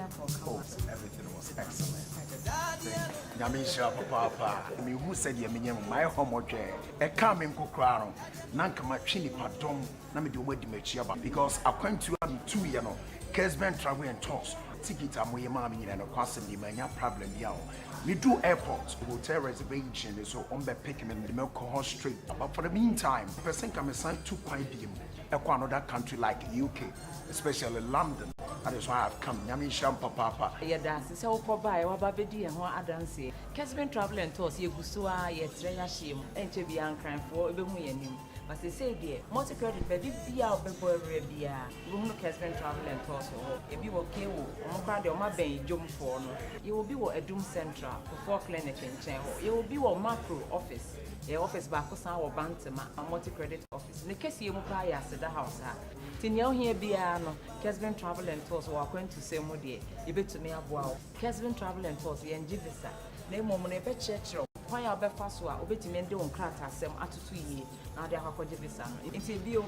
Everything was excellent. Yamisha Papa, me who said Yamiam, my homework, a coming cocrano, Nankama Chini Padom, Namidu Medimachiaba, because I went to 2 years, Kessben travel and toss, ticket am we mammy and a constantly mania problem yao. Me do airport, hotel reservation, so on the picking the milk horse street. But for the meantime, person can assign 2 quite dim, another country like UK, especially London. That is why I've come. Yami Shampa Papa. Yeah, that's so for buy or babedi and what I dance here. Kessben travel and toss, you gusua, yet Rayashim, and to be uncrying for even him. But they say, dear, multi credit, baby, be out before Rebia. Room Kessben travel and toss, or if you will kill, or crowd or my bay, jump for no. You will be what a doom central for clinic in Channel. You will be what macro office. The office back or Bantama, a multi credit office. In the case you will buy us at the house. Tinyo here Biano, Kessben travel and tours were going to say more dear. You bet to me a wow. Kessben travel and tours, the Engivisa. Name woman a bet church. Why are Befaswa, obey men don't crack us some at 2 years. Now they are Codivisa. It's a view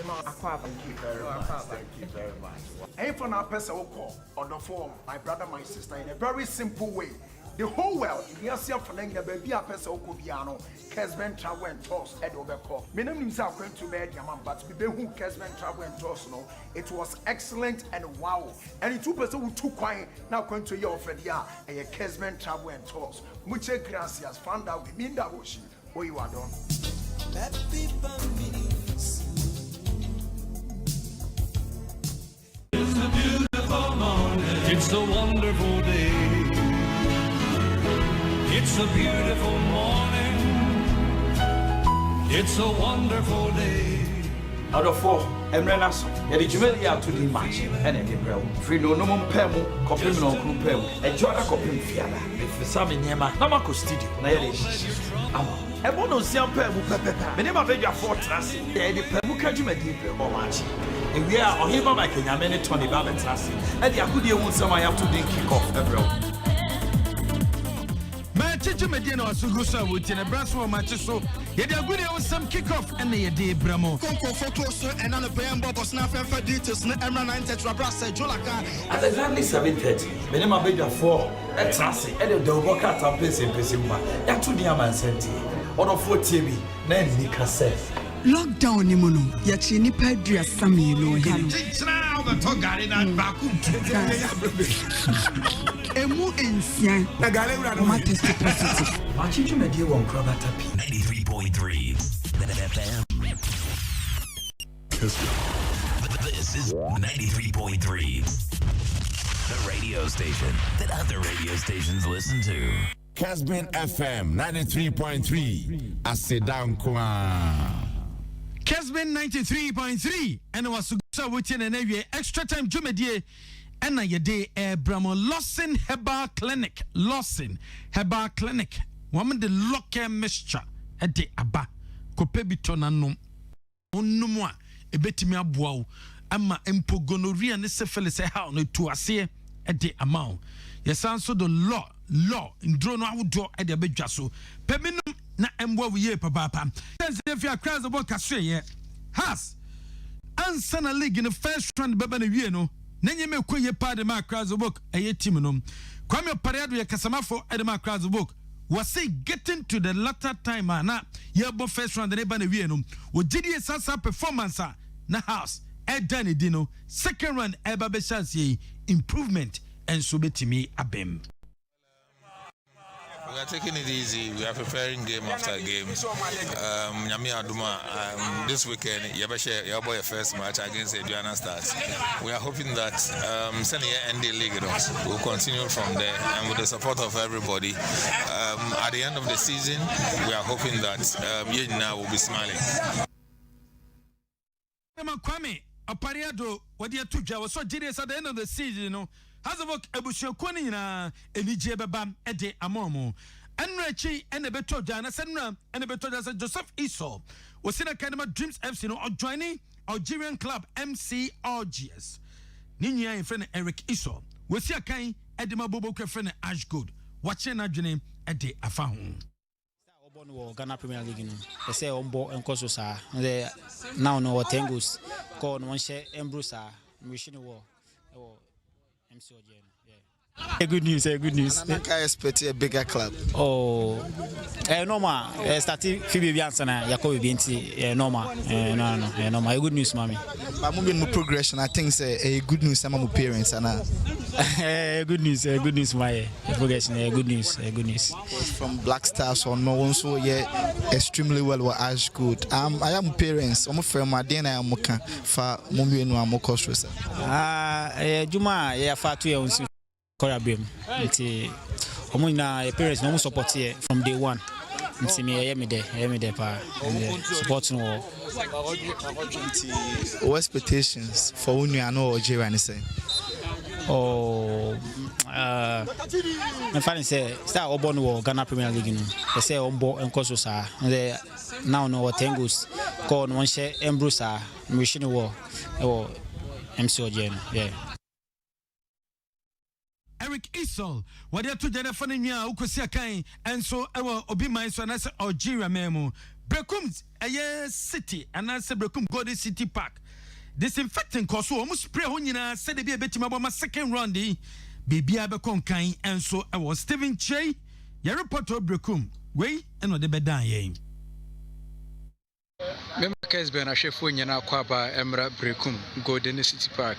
among Aqua. Thank you very much. Thank you very much. And for our person will call on the phone, my brother, my sister, in a very simple way. The whole world, if you are self for the baby, a person who Kubiano, Kessben travel and toss, Ed Overcall. Many himself went to Mediaman, but we who Kessben travel and toss, no, it was excellent and wow. And the 2 person who took quiet now going to your Fredia and your Kessben travel and toss. Muchas gracias, found out we mean that ocean where you are done. It's a beautiful morning, it's a wonderful day. It's a beautiful morning. It's a wonderful day. Out of 4, Emrenas, and the Jumelia to the match, and a Gabriel. Free no pemu, copim no pemu, a Joanna copim fiala. If the Sami Nema, Namako studio, Nailish. A bono siam pemu pepe, Menema Vega Fortress, the Pemuka Jumedi or match. And we are on him by Kenya, many Tony Babbitt, and the Akudia won't some I have to kick off everyone. Chichi Medina was Sugusa with a brass for matches. So, you are good with some kickoff and the day Bramo. Conco photos and on the Bayambo was not for details. Emma 9 Tetra Brassa, Jolaka. At exactly 7:30, Menema Bega 4, at Trassi, and the Doboka Tampes in Pesima, that to the Aman Senti, or of 4 TV, then Nika said. Lockdown Nimono, Yachini Padria Sami, no, now the Togari and Baku. Emu Ensian, Nagalera, Matis positive. Machichu Media won't grab at 93.3. This is 93.3. The radio station that other radio stations listen to. Kessben FM 93.3. Asedan Kwa. Kessben 93.3 and was so within an area extra time Jumedie and a day Bramo Lawson Herbal Clinic. Lawson Herbal Clinic. Woman the locker mixture at the Abba Copebitonanum. Unumwa a betimia bow. Ama empogonoria ne syphilis how no to ase at the amount. Yes, answer the law in drone outdoor at the bedjaso. Peminum. Na embo we papa. If you are across the board cashier has answer league in the first round baba na wie no na nyeme koye pa de ma across the book a team no kwame parade ya kasamafo e de ma across the book was say getting to the latter time na ye bo first round na ba na wie no o gidi sasa performance na house e done dino second round e ba be chance improvement and so betimi abem. We are taking it easy. We are preparing game after game. This weekend, Yabashe, your boy first match against Adriana Stars. We are hoping that sending ND League will continue from there, and with the support of everybody, at the end of the season, we are hoping that Yedina will be smiling. Kwame, Apariado, what you took, I was so genius at the end of the season, you know. Has a work Ebusho Quanina, Elije Babam, Ede Amomo, and Rechi, and a beto Jana Senra, and a beto Joseph Esau, was in a kind of Dreams FC, or joining Algerian club MCRGS. Ninia and friend Eric Esau, was your kind Edema Bobo friend Ash Good, watching a dream at the Afahun. Ghana Premier League, they say on board and Kososa, they now know what Tengus called one share and Brusa, wishing a war. MCOG, Good news, good news. I expect a bigger club. Oh, normal. Starting Phoebe Biansana, Yakobi Binti, normal. No, normal. Good news, mommy. I'm moving more progression. I think it's a good news. Some of my parents and good news, my progression. Good news. From Black Stars or no one so extremely well were as good. I am parents. I'm a friend. My dinner I am working for Mummy no am course. Juma, far too young. Korabim. Omuna parents no support here from day one. Me there pa support no. What expectations for when you are no Algeria and say? Oh, my friend say start oborn wo Ghana Premier League no. They say ombo enkoso sa. Now no tengos call one share embrusa machine wo MC Ojen. Yeah. Eric Isol, what you to the funny nya ukosia kai and so obi my so na say Algeria memo. Brekum city and I say Brekum Golden City Park. Disinfecting cause so almost spray ho nyina said be betima bo my second round baby abekon kan and so I was Stephen Che your reporter Brekum we and the bedan ye. Member Kessben ashefo nyina kwaba emra Brekum Golden City Park.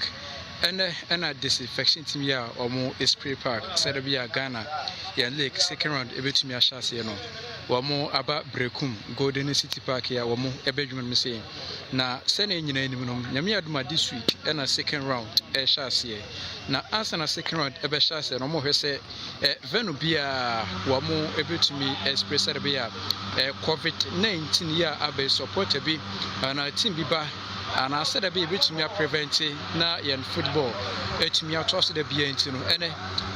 And a disinfection team ya omo spray park said be a Ghana ya lake second round ebetumi ahase no womo aba Brekum Golden City Park ya womo ebedwuma me say na sene nyina anim no nyame aduma this week and a second round ehase na answer na second round ebe hase no mo hwese venu bia womo ebetumi spray said be a COVID-19 ya abe support bi na team bi ba and I said a baby to me prevent na yen football to me trust the BNT no and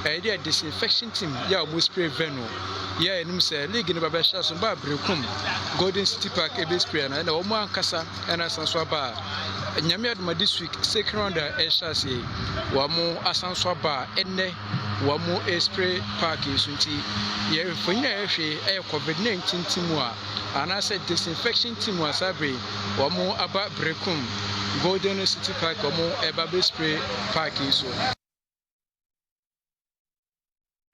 idea disinfection team ya almost spray veno ya enim say league no ba sha so ba Brekum Golden City Park ebe spray na omo ankasa and asanso ba nyame aduma this week second round e sha say wamo asanso ba enne wamo spray park isunti ye fonya ehwe e COVID-19 team a and I said disinfection team was abre wamo aba Brekum Golden City Park wamo eba spray park so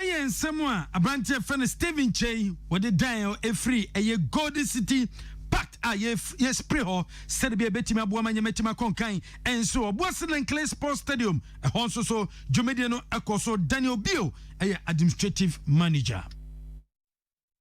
Ayen semwa abranche friend Stephen Che what the dial e free a Golden City packed ye spray ho said be betima aboa manya metima konkan and so Boston Clay Sports Stadium a honso so Jomediano akoso Daniel Bio a administrative manager.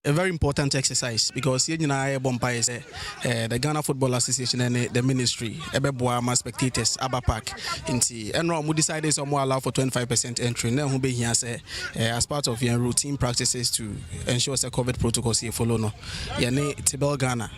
A very important exercise because you know the Ghana Football Association and the ministry ebeboa spectators aba park inti enro mu decided some allow for 25% entry na hu be here say as part of your routine practices to ensure the COVID protocols here follow no ye ne Tibel Ghana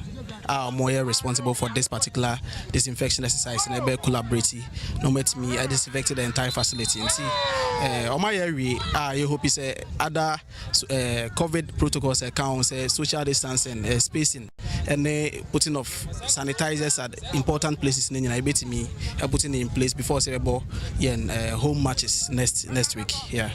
are more responsible for this particular disinfection exercise and ebe collaborate no met me I disinfected the entire facility inti on my area you hope is other COVID protocols count social distancing, spacing, and putting of sanitizers at important places in the putting in place before home matches next week. Yeah.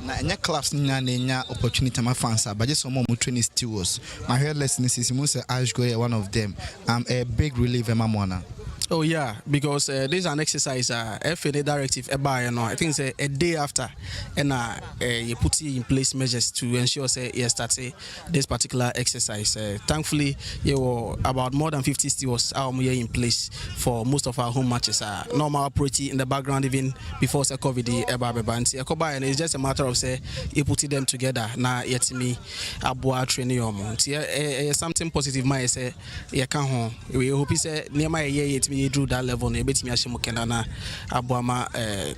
Na nya clubs nya opportunity my fans but just some more training stewards. My head lessons is Ash Goye one of them. I'm a big reliever Mamona. Oh yeah, because this is an exercise. FNA directive, I think it's a day after, and you put in place measures to ensure you start this particular exercise. Thankfully, you were about more than 50 stewards in place for most of our home matches. Normal operating in the background even before COVID. And it's just a matter of you putting them together. Now yet me abua training something positive. My say you can home. We hope you say near my year drew that level na ebetimi ashimokena na abuama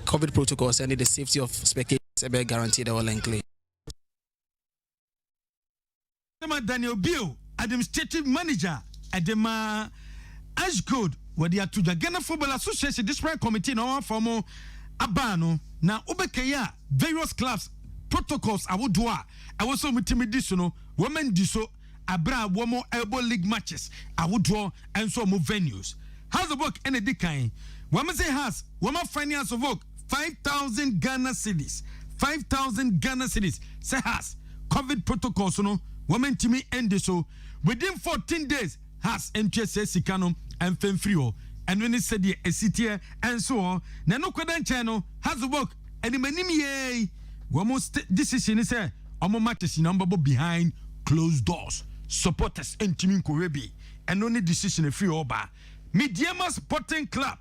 COVID protocols and the safety of spectators be guaranteed all include. Daniel Bio, administrative manager at the Ashgood where they are to the Ghana Football Association disciplinary committee no formal abano na obekeya various clubs protocols awodwa awoso mutimidisuno women diso abra womo elbow league matches awodwo and so move venues. How's the work and a decline? Woman say has woman finance of work 5,000 Ghana cedis. 5,000 Ghana cedis. Say has COVID protocols no woman to me end so within 14 days has MTS Sikano and Fenfrio and when it said the city and so on. Nano Kwadan channel has the work and the manimi Almost decision is a matches number behind closed doors. Supporters and team Korebi and only decision a free oba. Mediama Sporting Club.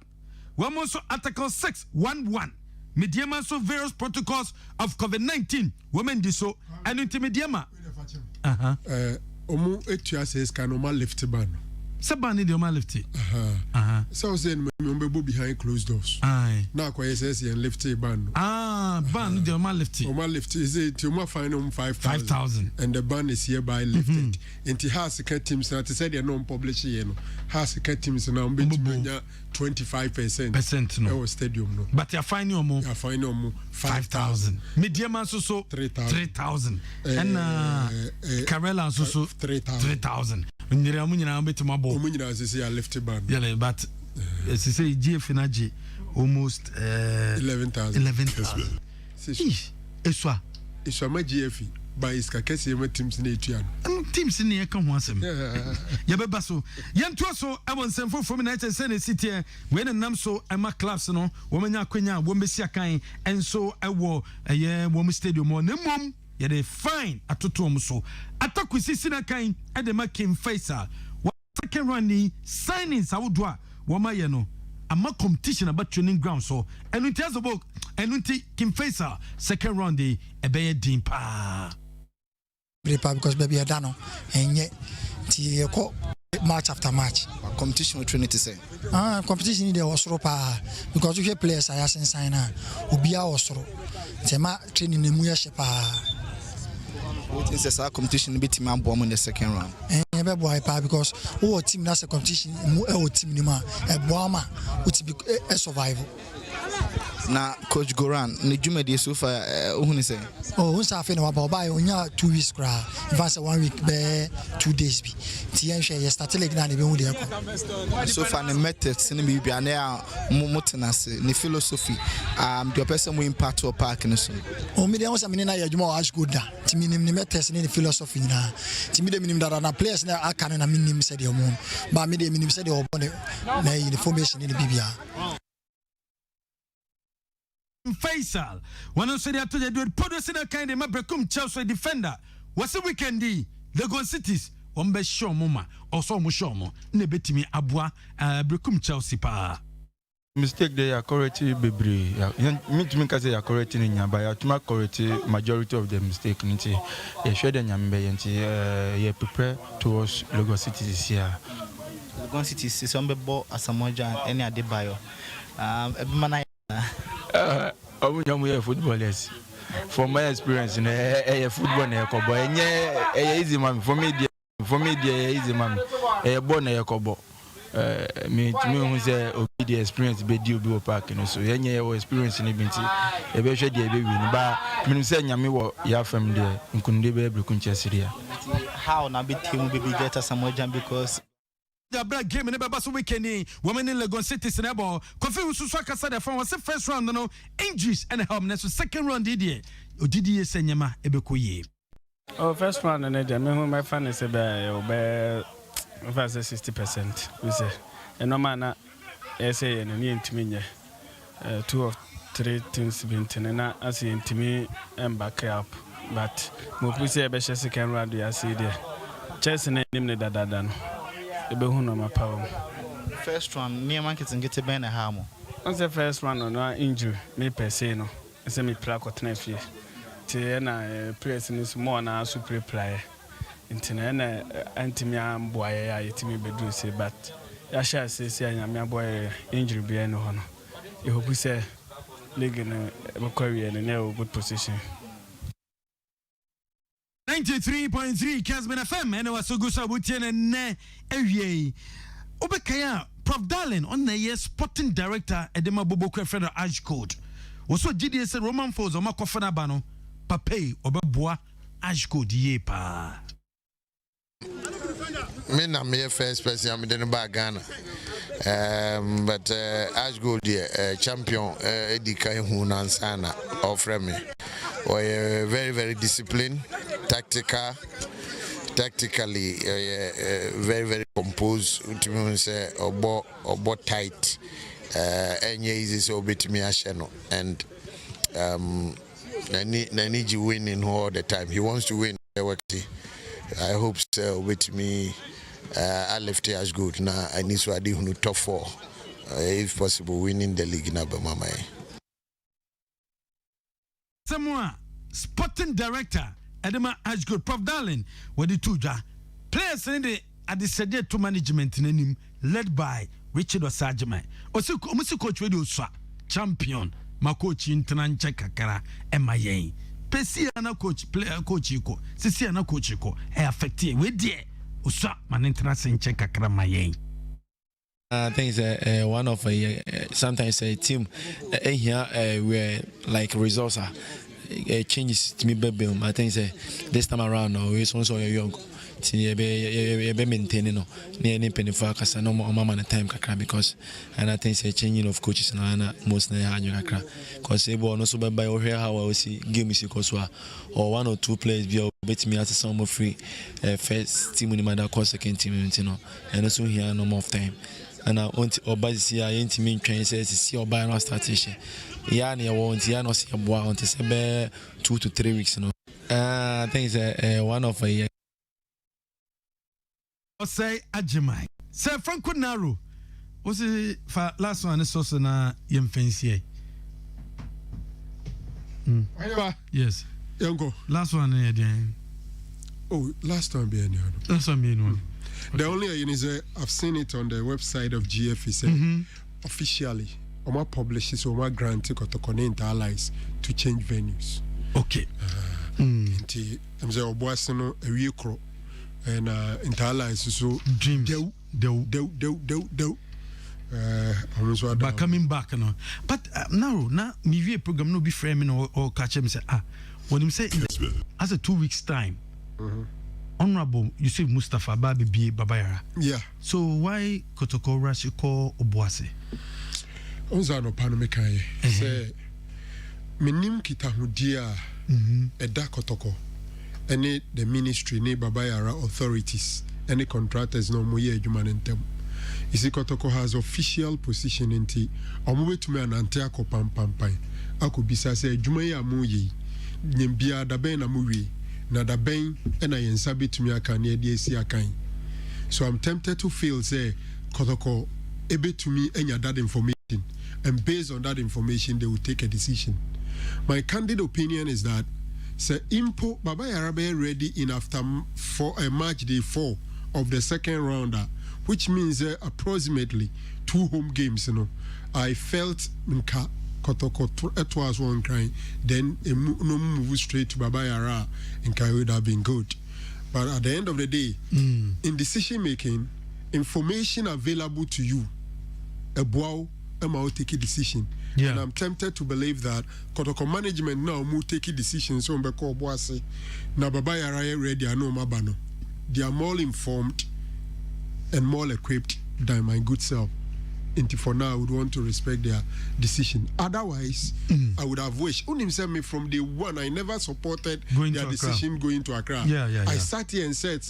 Almost Article 611. Mediama so various protocols of COVID-19. Women do so and Mediama. Omu etua says canoma lift ban. Sabani de oma lift. So saying me behind closed doors. Aye. Now kwa says and lift ban. Ban de oma lift. Oma lift is it you ma fine 5,000 and the ban is hereby lifted. Into has a teams na to say they non publish here no. Has a teams now be 25% no. Our stadium no. But you fine no more. You fine no more 5,000. Medium so 3,000. And Carella so 3,000. Nyira munyina betima bo. Munyina say I left ban. Yeah, but as you say GF na G almost 11,000. 11,000. Eswa ma GF by iska kese ma teams na etuan. Teams ni e kan ho asem. Ya beba so. Yento so abon semfo from United City City when nam so ama clubs no wo manya kwanya wo mbesi akan enso ewo eye wo stadium no mom ye dey fine atoto so atakwisi sina kan e dey make him face what second run ni signings awodwa wo ma ye no ama competition about training ground so enunti azobo enunti Kim Faisal second round dey ebeye din pa because baby adano enye ti ko match after match competition with Trinity say competition dey osoro pa because you players are sign na obia osoro tema training na mu ya shepa what is this competition be team ambom in the second round be boy pa because who team na say competition mu e team ni ma e boama uti be a survival na coach Goran ni dwumadi so far ohun say unsa afi na wa ba onya 2 weeks kra even say 1 week be 2 days bi ti en hwe start league na be hu de ko so far the methods ni bi bia na motenase ni philosophy the person we impact or park ni so o mi de won say me na ya dwuma wa good da ti minim ni methods ni philosophy na ti mi de minim da na players na aka na minim say de mo ba mi de minim say de obone na information ni bibia Faisal one say that to the producer kind of Brekum Chelsea defender was a weekendi the Gone Cities one be show mama or so mo show mo ne betimi aboa Brekum Chelsea pa mistake they are correct bebre me to me say you are correct in nya but you to correct majority of the mistake nti you share the nyambe nti you prepare towards Lagos Cities this year Lagos Cities is on be bo Asamoah any Adebayo ebimana I'm footballers. From my experience, football na yakobo. Enye easy man. For me, easy man. Born na yakobo. Me who say the experience be deal be park no so. Enye experience ni binti. Ebe hwe de ebe win. Ba me say nyame wo ya fam de. Nkunde be Brekum Chelsea. How na be team be get Asamoah because the black game in the weekend, women in Lagos City, Senebo, confused to swaka said from was the first round, no injuries and help. So second round, Didier, Didier Senyama, Ebekuye. Oh, first round, and I mean, my fan is about 60%. We say, and no man, I say, and near to me, 2 or 3 things been and I see to me and back up. But we say, a second round, I see there. Chess and name the Dadan. First one, near markets and get a banner hammer. What's the first one on our injury? Me per se no. I say me plaque or tenefie. Tiena press in this more now super player. Intena antimia boy, I to me bedroom say, but I shall say, I am your boy injury be no honor. You hope we say, league in a career in a good position. 93.3 Kessben FM and was so good so ne ewie obekaya Prof Darling on the sporting director Edema Bobo Federal Ash Code was so GDS Roman Falls o makofana ba no pape obeboa Ash Code ye pa me na me first person am in the Ghana but Ash Code champion Edika hu nansana offer me very very disciplined tactically very very composed to me say obo tight enye easy so bit me asheno and Naniji winning all the time. He wants to win. I hope so with me. I left it as good. Now I need to do top 4. If possible, winning the league in Abamama. Someone, sporting director, Edema Ashgood, Prof. Darling, what the two players in the at the Sadia to management in him, led by Richard Osajama. Also, coach radio champion, my coach in Tanancha Kakara, and my yen. Pesiana coach, player coach, Sisiana coach, affected with dear. Usa man international check Kakara, my yen. I think it's one of sometimes a team here where like results are changes to me baby. I think this time around now we also young. Be maintaining no any penny for cause no mama time kakra because and I think it's a changing of coaches na most na hanyo kakra cause ebo no so be by here how we see game is cause or 1 or 2 players be bet me as some free first team in the course second team you know and also here no more time. And I want to buy this year. I ain't mean train says see or buy no startation. Yeah, I want ya no see a boy until say 2 to 3 weeks. No, I think it's one of a year. Say Ajimai. Sir Franco Naro. Was it for last one? Is also na yem fancy. Yes. Yango. Last one again. Oh, last time being last one being one. The only is I've seen it on the website of GF. Officially, Oma publishes Oma granted Kotokone allies to change venues. Okay. I'm saying Obuasino a recro and allies so dreams. But coming back, no. But now me program no be framing or catch him say when him say as a 2 weeks time. Honorable Yusuf Mustafa Babi Babayara. Yeah. So why Kotoko Rashi call Obuase? Onzano Panomekai. Say Minim Kita Hudia Eda Kotoko. Any the ministry, ne Babayara authorities, any contractors no moye jumanentem. Isi Kotoko has official position in tea. Omuwe to me an anteako pam. Ako bisa say Jumaya Muyi. Nimbia Dabena Muri. Na da ben ena yensa betumi aka na edi esi akan. So I'm tempted to feel say Kotoko ebetumi enya that information, and based on that information they will take a decision. My candid opinion is that say Impo Baba Yarabe ready in after match day 4 of the second rounder, which means approximately 2 home games, you know. I felt nka Kotoko it was one crying, then no move straight to Baba Yara and would have been good. But at the end of the day, in decision making, information available to you, a bow, take a decision. Yeah. And I'm tempted to believe that Kotoko management now take a decision. So Mbeko Boase, na Baba Yara ready, I know Mabano. They are more informed and more equipped than my good self. And for now, I would want to respect their decision. Otherwise, I would have wished. Unim me from day one, I never supported their decision going to Accra. Yeah. I sat here and said,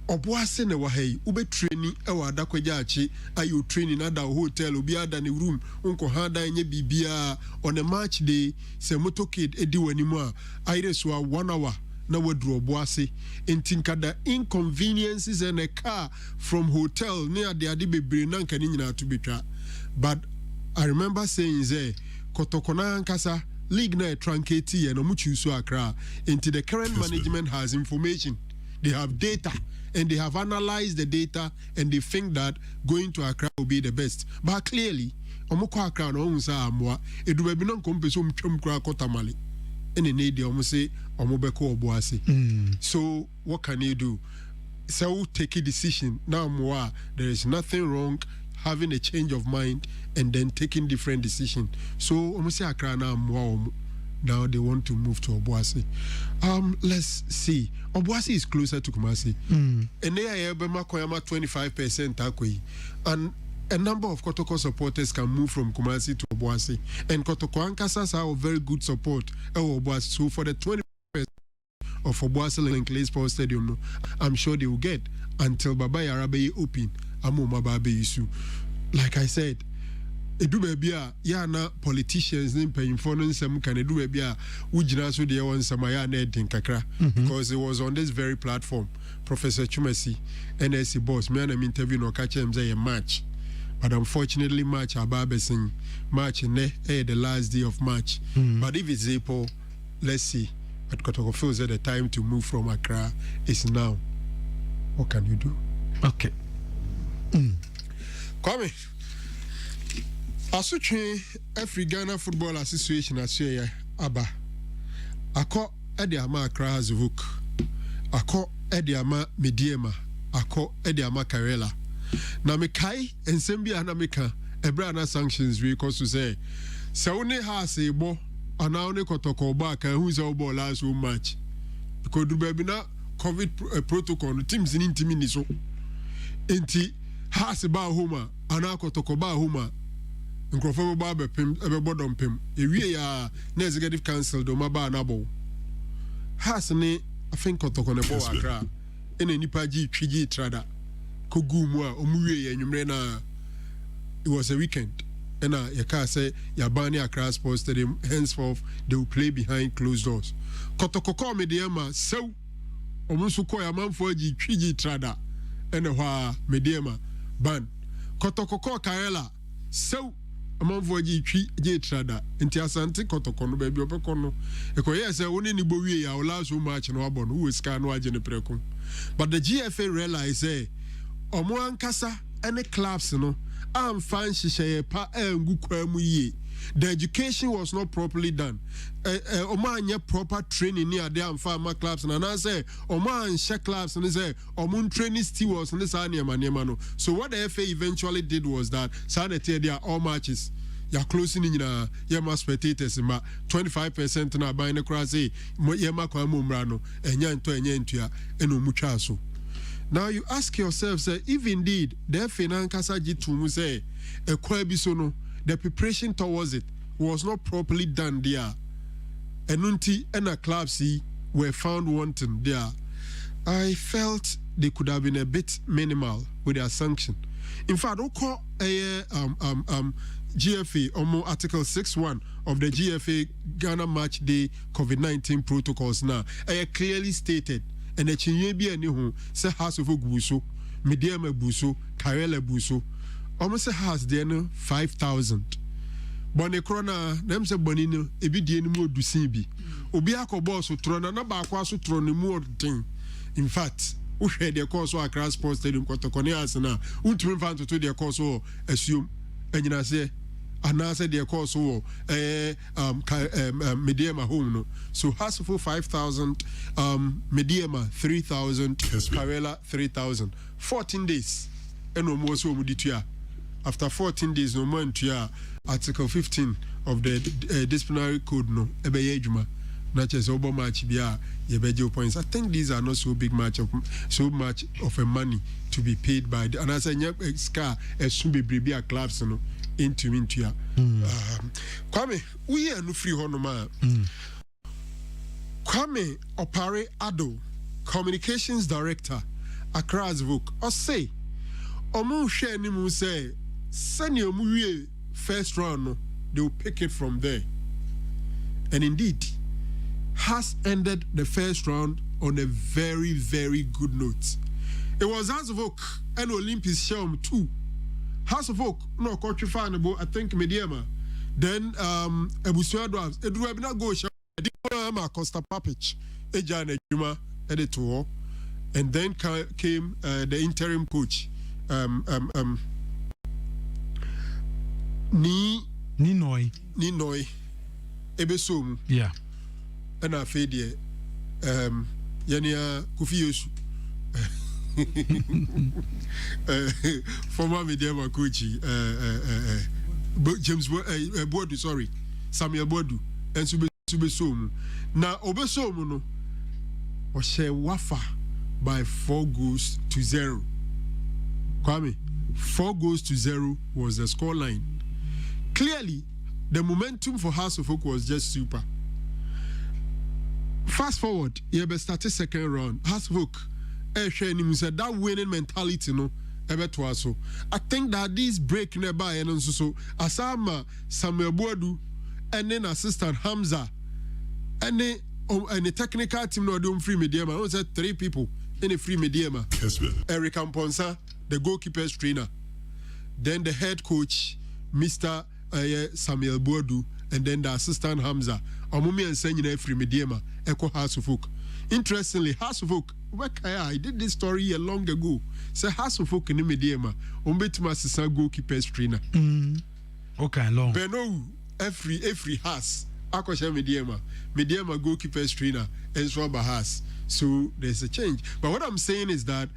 Obuase ne wahei, ube training, ewa adakwejachi, ayu training ada hotel, ubi ada ni room, unko hada enye bibia, on a match day, se motokid ediwe ni mwa, aire suwa 1 hour, na wedro Obuase, intinkada inconveniences in a car from hotel, near the adibe brinanka ninyina to be tra. But I remember saying, Kotokona ankasa, league na tranketi, and omuchu so Accra, into the current management has information, they have data, and they have analyzed the data and they think that going to Accra will be the best. But clearly, Omoko Accra no unsa amwa, edube non kompeso mtwem kra kotamale. Ene ne de omo say omobeko Obuase. So what can you do? So take a decision. Now more, there is nothing wrong having a change of mind and then taking different decision. So omo say Accra na more. Now they want to move to Obuase. Let's see. Obuase is closer to Kumasi. And they are 25% akwe. And a number of Kotoko supporters can move from Kumasi to Obuase. And Kotoko Ankasas have very good support at Obuase. So for the 20% of Obuase and Clay Sports Stadium, I'm sure they will get until Baba Yarabe open. Amo Mababe issue. Like I said, edu baabi a ya na politicians ne mpanyinfo no nsɛm kan edu baabi a wugina so de wɔn nsɛm a ya na edin kakra because it was on this very platform Professor Chumasi NSC boss me na me interview no ka chem say a match but unfortunately March ababesin March ne the last day of March but if it's April let's see but Kotoko feels that the time to move from Accra is now. What can you do? Okay. Kwame Asuche every Ghana Football Association asye aba akọ ede ama Accra Zivuk akọ ede ama Mediema akọ ede ama Karela na mekai ensem bia na meka ebra na sanctions we cause to say se woni ha se bo ana woni kotoko ba ka hu se bo last match because du baby na COVID protocol teams in intimi ni so enti ha se ba homa ana kotoko ba homa nkrofo ba be pem ebe bodom pem ewie ya na executive council do ma ba na bo has ne I think kotoko ne bo Accra ene nipa ji twigi trada kogu mu a omuwie ya nwumre na it was a weekend and ya say Yabani Accra Sports Stadium henceforth they will play behind closed doors kotoko ko Mediema so omusu ko ya manfo ji twigi trada ene hwa Mediema ban kotoko ko Karela so amanfo ji twi je trada nti asante kotoko no ba bi opeko no ekoye se woni ni bowie ya ola so match no abo no we ska no age ne preko but the GFA realize say omo ankasa any clubs no am fan hihye pa engu kwamu yi the education was not properly done omo anya proper training ni ade am fa ma clubs na na say omo anhye clubs ni say omo training stewards ni sa niema no so what the FA eventually did was that sanity their all matches ya closing in yema spectators ma 25% na buy na cross yema kwa mumra no enya ntua eno mutwa so. Now you ask yourself, say, if indeed the financial jitu say a kwabisono, the preparation towards it was not properly done there, Enunti and a club C were found wanting there. I felt they could have been a bit minimal with their sanction. In fact, GFA Article 6.1 of the GFA Ghana Match Day COVID-19 protocols now clearly stated. And a chinye bi ani ho se house of Oguso, Mediema Buso, Karela Buso, almost a house there no 5,000. Bonne krona, them se bonino, ebi die ni mo dusin bi. Obi akobo so trona na ba kwa so trona mu odin. In fact, we share the course of Accra Sports Stadium Kotokone Arsenal. Untumi fan to the course of assume enyina se anase the course of Mediema home no. So Hasselhoff 5,000, Mediema 3,000, Karela 3,000. 14 days. And no more so muditua. After 14 days, no more into Article 15 of the disciplinary code no ebeyejuma. Not just over match bia yebejo points. I think these are not so much of a money to be paid by the, and as a scar as soon be clubs no into ya. Kwame, we are no free honoma. Kwame Opare Ado, Communications Director, Accra Zvuk, or say, Omu share ni mu say, send your movie first round, no, they will pick it from there. And indeed, has ended the first round on a very, very good note. It was House of Oak and Olympus Shelm too. House of Oak, no, country fan about, I think, Mediema. Then, Ebusua Dwarves, Edu Ebina Go Shelm, Costa Papich, Ejan Ejuma, editor. And then came the interim coach, Ninoy, Ebesom. Yeah. And I fed ye, Yania Kufius, former Mediema coach, James Bodu, sorry, Samuel Bodu, and Subesom. Now, Obesom was share Wafa by 4-0. Kwame, 4-0 was the scoreline. Clearly, the momentum for House of Oak was just super. Fast forward, you have started second round. House of Oak, said that winning mentality, no, ebeto aso. I think that this break nearby and so asama Samuel Boadu and then assistant Hamza and the technical team no do free medium. I was 3 people in a free medium. Eric Amponsa, the goalkeeper's trainer. Then the head coach, Mr. Samuel Boadu, and then the assistant Hamza. Omumi and Senina free medium. Echo House of Folk. Interestingly, House of Folk, I did this story long ago. Say House of Folk in the medium. Umbetima Sisa goalkeeper's trainer. Okay, long. Beno every house. Akosha medium goalkeeper's trainer and Swaba has. So there's a change. But what I'm saying is that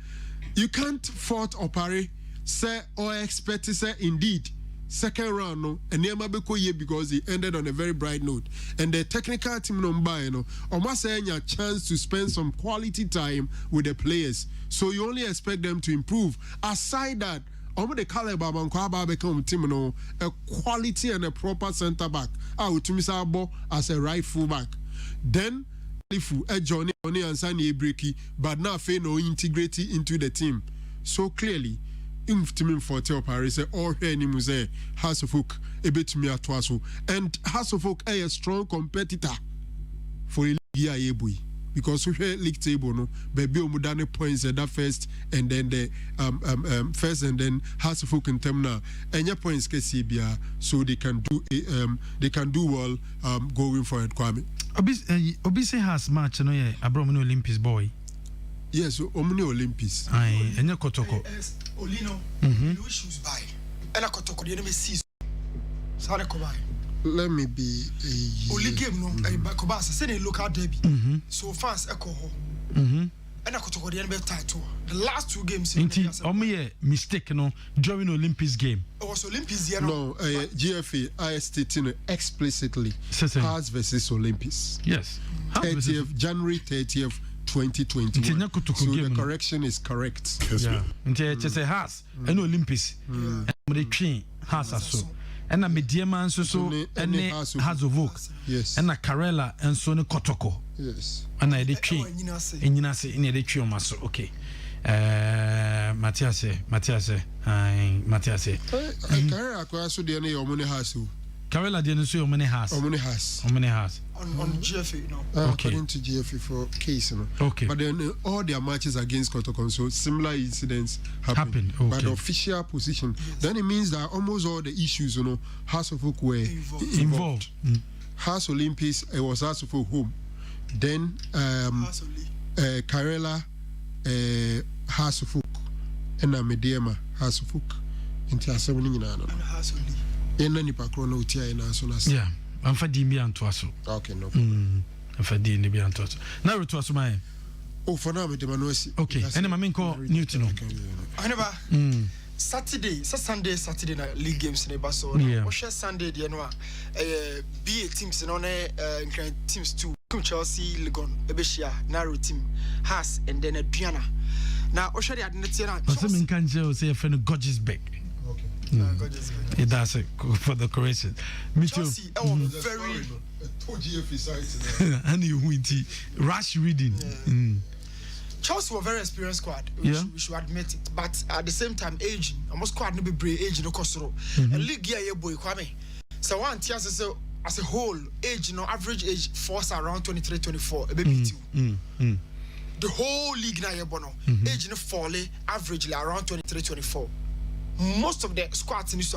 you can't fault or parry, say or expect to say indeed second round no and near Mabeko because he ended on a very bright note. And the technical team no almost saying a chance to spend some quality time with the players. So you only expect them to improve. Aside that, the caliber of become team no a quality and a proper centre back. As a right full back. Then if a Johnny and Sani Ebreki, but now fail no integrity into the team. So clearly, team for Paris or any musée House of Folk a bit me at and House of Folk a strong competitor for a year because we league table no baby omudane points at that first and then the first and then House of Folk in terminal and your points KCBA so they can do well going for it Kwame. Obisi has match no ye Abromani Olympics boy. Yes, Omni Olympics. Aye, and your Kotoko. Olino, shoes by. And a Kotoko, the enemy sees. Sarakobai. Let me be a. Only game no, a Bakobasa, send a local derby. So fans echo. And a Kotoko, the enemy title. The last 2 games. Omi mistake no during Olympics game. It was Olympics, yeah. No, GFA, I stated explicitly. Hearts versus Olympics. Yes. 30th, January 30th. 2020. So the correction is correct. Yeah. Just a house and Olympics. And the train has so. And a medium and so and has of work. Yes. And a Karela and so no Kotoko. Yes. And I the train. And you know say in the train maso. Okay. Matthias. Karela akwaso de na your money has. Karela de no so your money has. Money has. On GFA, you know. Okay. According to GFA for case, you know. Okay. But then all their matches against Kotoko, so similar incidents happen. Okay. But the official position, then it means that almost all the issues, you know, House of Folk were involved. House Olympics, it was House of Folk home. Then Karela, House of Folk, and Mediema, House of Folk. Into a 7 in an yeah. I'm for Dimbi and Twasso. Okay, no problem. For Dimbi and Twasso. Now it was my. Oh, for now, okay. And my main call Newton. I never. Sunday league games in Basso. Yeah. Sunday, the annual BA teams and teams too. Chelsea, Legon, Ebeshia, narrow team, Haas, and then a Diana. Now, Oshadi had Netiana. Some can say a friend of Gorgeous Beck. It does it for the correction. Me too. Very. And you win rush reading. Chelsea were very experienced squad. We should admit it. But at the same time, aging. Almost squad no be brave age no kosoro. And league year boy Kwame. So one tiers as a whole age, average age force around 23, 24. A baby too. The whole league na yebono. Age no fall averagely around 23, 24. Most of the squads in this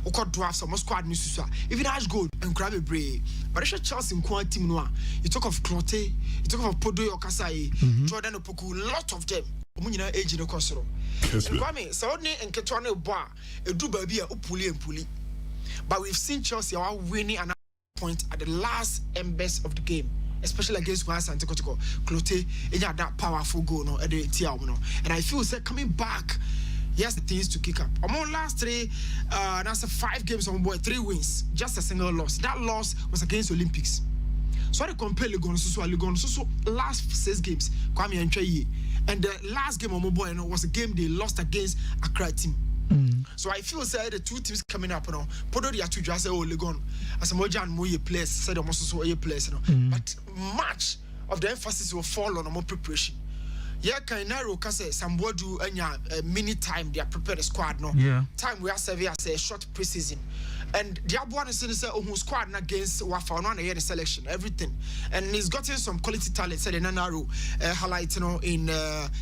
we got drafts or most squad in this even Ash Gold and grab a brave. But it's a Chelsea in quite team noir. You talk of Clote, you talk of Podo or Kasai, Jordan Opoku, lot of them. Omunina age in the Kosoro. And Kwame, Saudi and Ketwane Bois, a do baby a Upuli and Puli. But we've seen Chelsea are winning another point at the last embers of the game. Especially against West and Tikotiko, Clote, and that powerful goal no at the Tiamono. And I feel say coming back. Yes, the things to kick up. Among last 3, that's 5 games on board, 3 wins, just a single loss. That loss was against Olympics. So I compare Legon Susu last 6 games, Kwame and Cheye. And the last game on board was a game they lost against Accra team. So I feel say the 2 teams coming up, Podo dia to just say Legon as a Mojan Moye players, said almost so a players, but much of the emphasis will fall on more preparation. Yeah, can narrow kase Sambodu anya mini time they are prepared squad no. Yeah. Time we are serving as a short preseason. And the other one is who squad against Wafa on the selection, everything. And he's gotten some quality talent, said in Nanaru, highlight in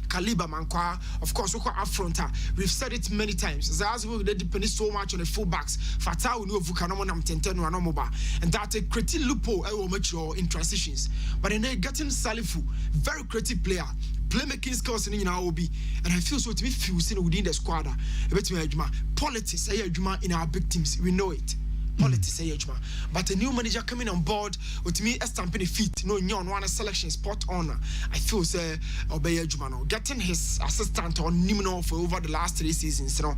Kaliba Mankwa, of course, Afronta. We've said it many times. Zazu, they depend so much on the fullbacks. Fatah, no Vukanomon, Tenteno, Anomoba. And that a creative loophole mature in transitions. But then they're getting Salifu, very creative player. Playmaking skills in Obi, and I feel so to be fusing within the squad. Politics in our big teams, we know it. Politics but a new manager coming on board with me stamping feet, no one selection spot on. I feel say Obey Jumano getting his assistant on Nimino for over the last 3 seasons. You know,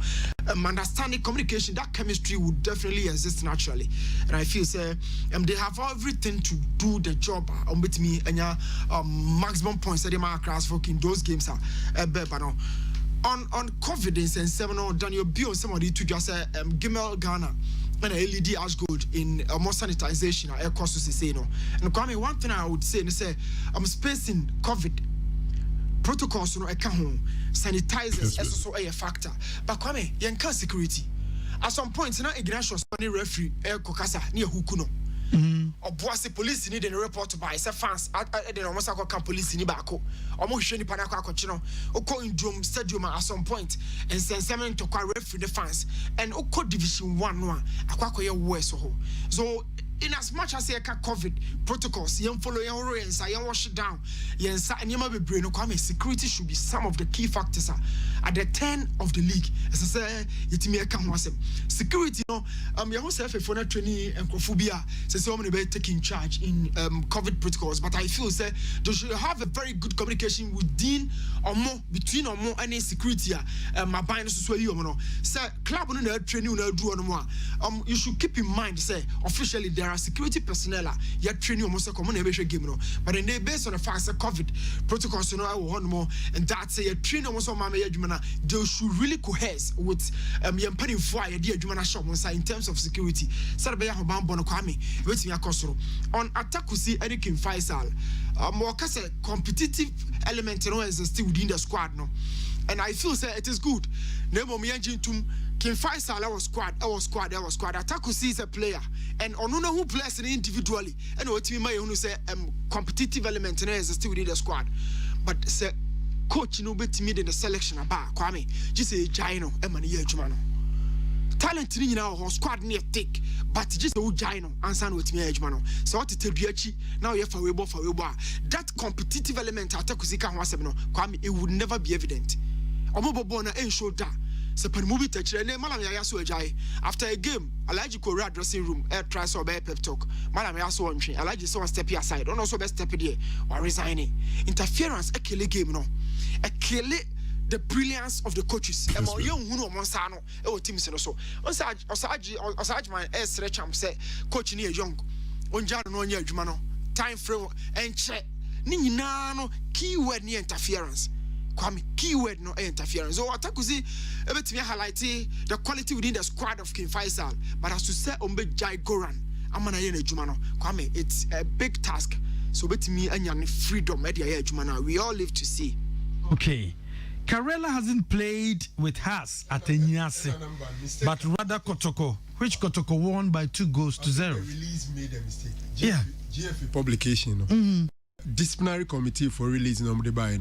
understanding communication, that chemistry would definitely exist naturally, and I feel say they have everything to do the job with me and maximum points that they mark folk in those games on confidence and seminar Daniel Bio somebody to just say Gimel Ghana and a LED ash gold in more sanitization air costs to say no. And Kwame, one thing I would say and say I'm spacing COVID protocols no home sanitizers also a factor. But Kwame, yanka security. At some point, now Ignacio Spani referee air kokasa near Hukuno. Or Boise police need a report by fans at the Omasaka police in Ibako. Almost Shani Panaka Cochino, Oko in Drum Stadium at some point, and send seven to referee the fans, and Oko Division 1 Aquacoya West. So, in as much as you can COVID protocols, you follow your rules, you wash it down, and you might be brain. Security should be some of the key factors at the 10 of the league. As I say, it may come once. Security, you yourself a phone training and Kophobia, so someone be taking charge in COVID protocols. But I feel say they should have a very good communication within or more between or more any security. My buying so you know, say club no training no do no more. You should keep in mind say officially there are security personnel you training almost a common game no, but then they based on the fact that COVID protocols you know one more and that say you training almost on my they should really cohere with penny for idea shop in terms of security. Saturday Bono Kwame waiting a costro on Atakusi Eric Faisal more competitive element you know is still within the squad no, and I feel say it is good. Nemo Mianjin Tum King Faisal our squad. Atakusi is a player and Onuno who plays individually and what we may say competitive element you know is still within the squad, but say coach no bet me in the selection about Kwame just say Gino Emmanuel Jumano talent in our squad near thick but just a Gino answer with me Jumano so what to tell you now you for that competitive element Atakusika Wasabno Kwame it would never be evident Omobona ain't show that so movie touch and Malam Yasu Jai after a game Alaji Korea dressing room air try so pep talk Malam Yasu one train Alaji so step aside don't also best step there or resigning interference a kill game no a kill the brilliance of the coaches. Among young Huno Monsano, our team so. Osage my stretch say coach near young. Onjano no near Jumano. Time frame and check. Ninano keyword near interference. Kwame keyword no interference. So Atakusi everything highlight the quality within the squad of King Faisal. But as to say Ombe Jai Goran, Amana Yene Jumano. Kwame, it's a big task. So bet me and freedom media Jumana. We all live to see. Okay. Karela hasn't played with us at Enyase, but rather Kotoko, which Kotoko won by 2-0. The release made a mistake. Yeah. GFA publication. Disciplinary committee for releasing the buy.